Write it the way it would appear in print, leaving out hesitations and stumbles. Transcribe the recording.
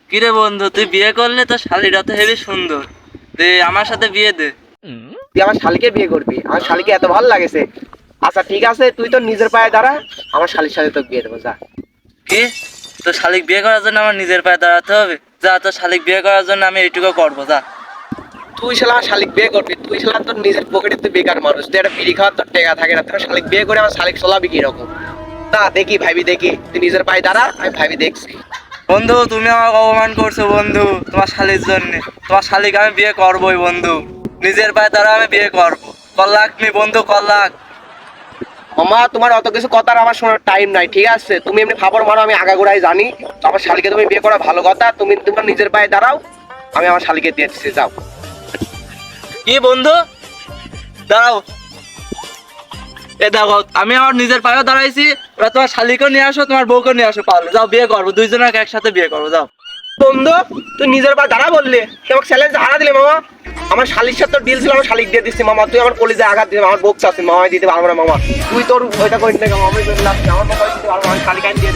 কিরে বন্ধু, তুই বিয়ে করলে? তো শালিটা তো হেবি সুন্দর। দে আমার সাথে বিয়ে দে। তুই আমার শালিকে বিয়ে করবি? আমার শালিকে এত ভালো লাগেছে। আচ্ছা ঠিক আছে, তুই তো নিজের পায়ে দাঁড়া, আমার শালির সাথে তোকে বিয়ে দেবো, যা। কি? তো শালিক বিয়ে করার জন্য আমার নিজের পায়ে দাঁড়াতে হবে? যা, তো শালিক বিয়ে করার জন্য আমি এইটুকু করবো, যা। তুই শালা আমার শালিক বিয়ে করবি? তুই শালা তোর নিজের পকেটে তুই বেকার মানুষ, তুই একটা বিড়ি খাওয়ার তোর টেকা থাকে না, তোর শালিক বিয়ে করে আমার শালিক চলাবি কিরকম? না দেখি ভাবি, দেখি তুই নিজের পায়ে দাঁড়া, আমি ভাবি দেখছি। বন্ধু, তুমি আমাকে অপমান করছো বন্ধু, তোমার শালির জন্য। তোমার শালিক আমি বিয়ে করবোই বন্ধু। নিজের পায়ে তারা আমি বিয়ে করবো। কল্লাক নি বন্ধু, কল্লাক। মামা, তোমার অত কিছু কথার আমার শোনার টাইম নাই, ঠিক আছে? তুমি এমনি ফাপড় মারো, আমি আগাগোড়াই জানি। তো আমার শালিকে তুমি বিয়ে করা ভালো কথা, তুমি তোমার নিজের পায়ে দাঁড়াও, আমি আমার শালিকে দিয়ে দিচ্ছি, যাও। কি বন্ধু? দাঁড়াও। এ দেখো, আমি আমার নিজের পায়েও দাঁড়াইছি। এবার তোমার শালিকেও নিয়ে আসো, তোমার বউকেও নিয়ে আসো, পারলে যাও বিয়ে করবো, দুইজনকে একসাথে বিয়ে করবো, যাও। বন্ধু, তুই নিজের পায়ে দাঁড়া বললে, তুই আমাকে চ্যালেঞ্জ হারা দিলে মামা। আমার শালির সাথে ডিল ছিল, আমার শালিক দিয়ে দিচ্ছি মামা। তুই আমার কলিজে আঘাত দিলে, আমার বকছ আছে মামাই দিতে পারবো না মামা। তুই তোর ওইটা করে নিলে, আমি আমার মামাই দিতে পারবো, আমার শালিক আমি দিয়ে দিচ্ছি।